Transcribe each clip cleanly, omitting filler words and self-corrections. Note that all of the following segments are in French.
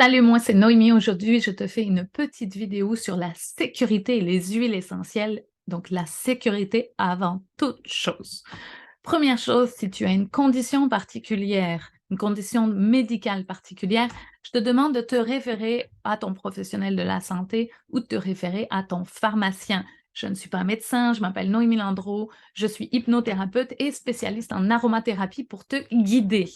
Salut, moi c'est Noémie. Aujourd'hui, je te fais une petite vidéo sur la sécurité et les huiles essentielles. Donc, la sécurité avant toute chose. Première chose, si tu as une condition particulière, une condition médicale particulière, je te demande de te référer à ton professionnel de la santé ou de te référer à ton pharmacien. Je ne suis pas médecin, je m'appelle Noémie Landreau, je suis hypnothérapeute et spécialiste en aromathérapie pour te guider.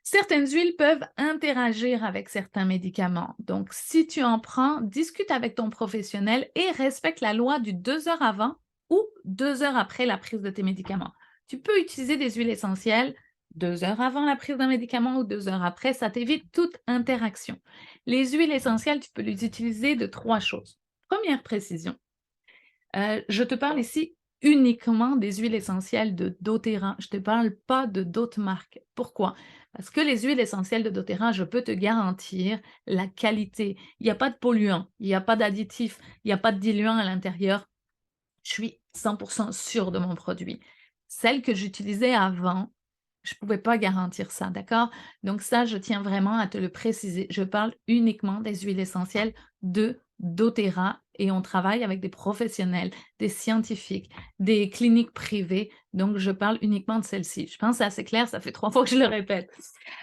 Certaines huiles peuvent interagir avec certains médicaments. Donc, si tu en prends, discute avec ton professionnel et respecte la loi du 2 heures avant ou 2 heures après la prise de tes médicaments. Tu peux utiliser des huiles essentielles 2 heures avant la prise d'un médicament ou 2 heures après, ça t'évite toute interaction. Les huiles essentielles, tu peux les utiliser de 3 choses. Première précision, je te parle ici uniquement des huiles essentielles de doTERRA. Je ne te parle pas de d'autres marques. Pourquoi? Parce que les huiles essentielles de doTERRA, je peux te garantir la qualité. Il n'y a pas de polluants, il n'y a pas d'additifs, il n'y a pas de diluants à l'intérieur. Je suis 100% sûre de mon produit. Celle que j'utilisais avant, je ne pouvais pas garantir ça, d'accord? Donc ça, je tiens vraiment à te le préciser. Je parle uniquement des huiles essentielles de doTERRA et on travaille avec des professionnels, des scientifiques, des cliniques privées. Donc, je parle uniquement de celles-ci. Je pense que c'est assez clair, ça fait 3 fois que je le répète.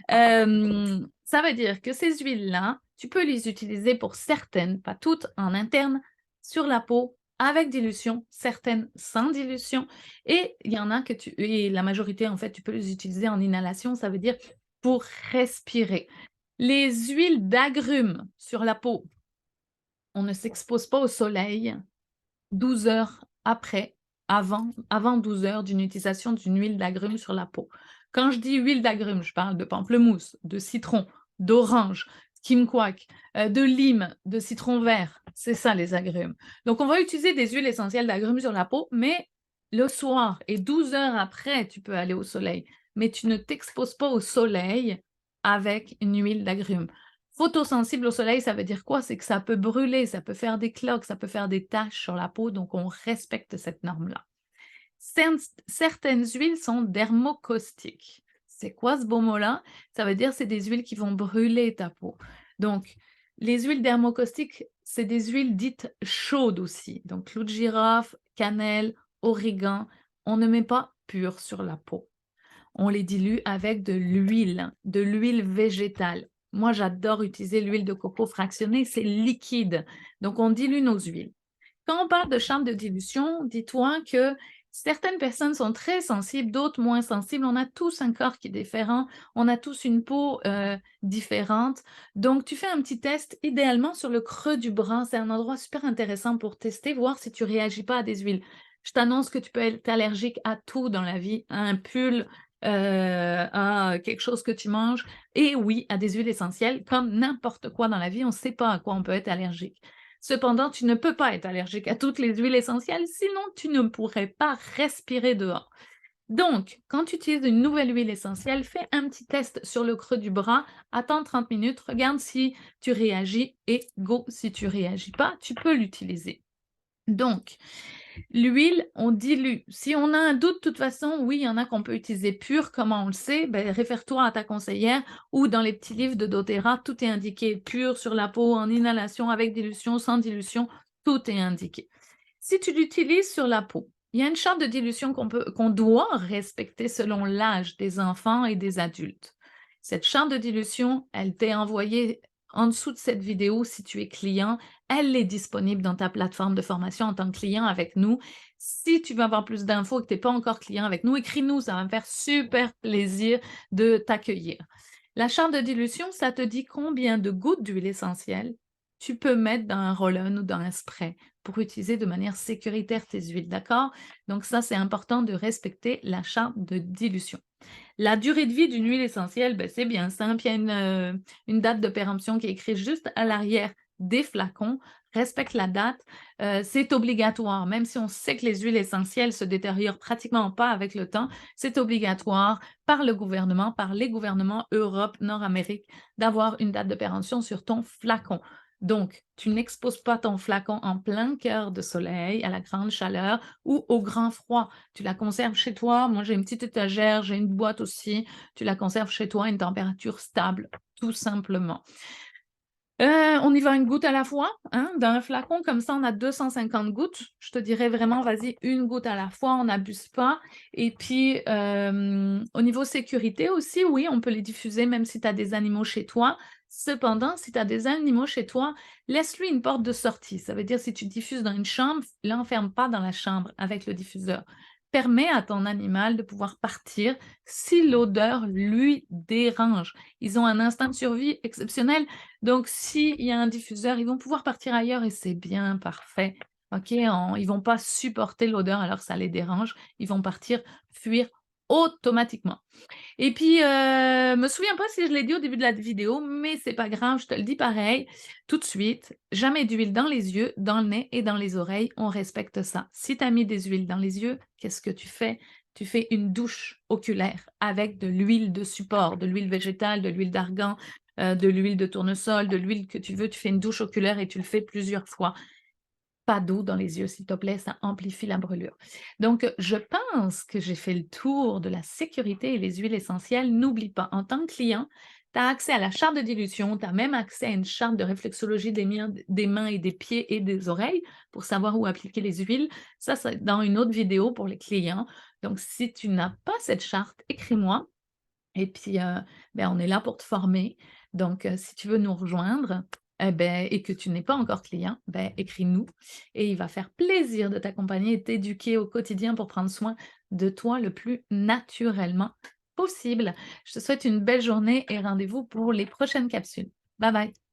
Ça veut dire que ces huiles-là, tu peux les utiliser pour certaines, pas toutes, en interne, sur la peau, avec dilution, certaines sans dilution, et il y en a que et la majorité, en fait, tu peux les utiliser en inhalation, ça veut dire pour respirer. Les huiles d'agrumes sur la peau, on ne s'expose pas au soleil 12 heures après, avant 12 heures d'une utilisation d'une huile d'agrumes sur la peau. Quand je dis huile d'agrumes, je parle de pamplemousse, de citron, d'orange, kumquat, de lime, de citron vert. C'est ça les agrumes. Donc, on va utiliser des huiles essentielles d'agrumes sur la peau, mais le soir et 12 heures après, tu peux aller au soleil. Mais tu ne t'exposes pas au soleil avec une huile d'agrumes. Photosensible au soleil, ça veut dire quoi? C'est que ça peut brûler, ça peut faire des cloques, ça peut faire des taches sur la peau, donc on respecte cette norme-là. Certaines huiles sont dermocaustiques. C'est quoi ce beau mot-là? Ça veut dire que c'est des huiles qui vont brûler ta peau. Donc, les huiles dermocaustiques, c'est des huiles dites chaudes aussi. Donc, clou de girofle, cannelle, origan, on ne met pas pur sur la peau. On les dilue avec de l'huile végétale. Moi, j'adore utiliser l'huile de coco fractionnée, c'est liquide. Donc, on dilue nos huiles. Quand on parle de chambre de dilution, dis-toi que certaines personnes sont très sensibles, d'autres moins sensibles. On a tous un corps qui est différent, on a tous une peau différente. Donc, tu fais un petit test, idéalement sur le creux du bras. C'est un endroit super intéressant pour tester, voir si tu ne réagis pas à des huiles. Je t'annonce que tu peux être allergique à tout dans la vie, à un pull, à quelque chose que tu manges, et oui, à des huiles essentielles. Comme n'importe quoi dans la vie, on ne sait pas à quoi on peut être allergique. Cependant, tu ne peux pas être allergique à toutes les huiles essentielles, sinon tu ne pourrais pas respirer dehors. Donc, quand tu utilises une nouvelle huile essentielle, fais un petit test sur le creux du bras, attends 30 minutes, regarde si tu réagis et go, si tu ne réagis pas, tu peux l'utiliser. Donc, l'huile, on dilue. Si on a un doute, de toute façon, oui, il y en a qu'on peut utiliser pure. Comment on le sait? Ben, réfère-toi à ta conseillère ou dans les petits livres de doTERRA, tout est indiqué. Pur sur la peau, en inhalation, avec dilution, sans dilution, tout est indiqué. Si tu l'utilises sur la peau, il y a une charte de dilution qu'on doit respecter selon l'âge des enfants et des adultes. Cette charte de dilution, elle t'est envoyée en dessous de cette vidéo si tu es client. Elle est disponible dans ta plateforme de formation en tant que client avec nous. Si tu veux avoir plus d'infos et que tu n'es pas encore client avec nous, écris-nous, ça va me faire super plaisir de t'accueillir. La charte de dilution, ça te dit combien de gouttes d'huile essentielle tu peux mettre dans un roll-on ou dans un spray pour utiliser de manière sécuritaire tes huiles, d'accord? Donc ça, c'est important de respecter la charte de dilution. La durée de vie d'une huile essentielle, ben, c'est bien simple. Il y a une date de péremption qui est écrite juste à l'arrière des flacons. Respecte la date. C'est obligatoire. Même si on sait que les huiles essentielles se détériorent pratiquement pas avec le temps, c'est obligatoire par le gouvernement, par les gouvernements Europe, Nord-Amérique, d'avoir une date de péremption sur ton flacon. Donc, tu n'exposes pas ton flacon en plein cœur de soleil, à la grande chaleur ou au grand froid. Tu la conserves chez toi. Moi, j'ai une petite étagère, j'ai une boîte aussi. Tu la conserves chez toi à une température stable, tout simplement. On y va une goutte à la fois, hein. Dans un flacon comme ça, on a 250 gouttes. Je te dirais vraiment, vas-y, une goutte à la fois, on n'abuse pas. Et puis, au niveau sécurité aussi, oui, on peut les diffuser même si tu as des animaux chez toi. Cependant, si tu as des animaux chez toi, laisse-lui une porte de sortie. Ça veut dire si tu diffuses dans une chambre, l'enferme pas dans la chambre avec le diffuseur. Permets à ton animal de pouvoir partir si l'odeur lui dérange. Ils ont un instinct de survie exceptionnel, donc s'il y a un diffuseur, ils vont pouvoir partir ailleurs et c'est bien, parfait. OK, ils vont pas supporter l'odeur alors que ça les dérange. Ils vont partir, fuir automatiquement. Et puis, me souviens pas si je l'ai dit au début de la vidéo, mais c'est pas grave, je te le dis pareil, tout de suite. Jamais d'huile dans les yeux, dans le nez et dans les oreilles, on respecte ça. Si tu as mis des huiles dans les yeux, qu'est-ce que tu fais? Tu fais une douche oculaire avec de l'huile de support, de l'huile végétale, de l'huile d'argan, de l'huile de tournesol, de l'huile que tu veux. Tu fais une douche oculaire et tu le fais plusieurs fois. Pas d'eau dans les yeux, s'il te plaît, ça amplifie la brûlure. Donc, je pense que j'ai fait le tour de la sécurité et les huiles essentielles. N'oublie pas, en tant que client, tu as accès à la charte de dilution, tu as même accès à une charte de réflexologie des mains et des pieds et des oreilles pour savoir où appliquer les huiles. Ça, c'est dans une autre vidéo pour les clients. Donc, si tu n'as pas cette charte, écris-moi et puis, on est là pour te former. Donc, si tu veux nous rejoindre, et que tu n'es pas encore client, écris-nous et il va faire plaisir de t'accompagner et t'éduquer au quotidien pour prendre soin de toi le plus naturellement possible. Je te souhaite une belle journée et rendez-vous pour les prochaines capsules. Bye bye.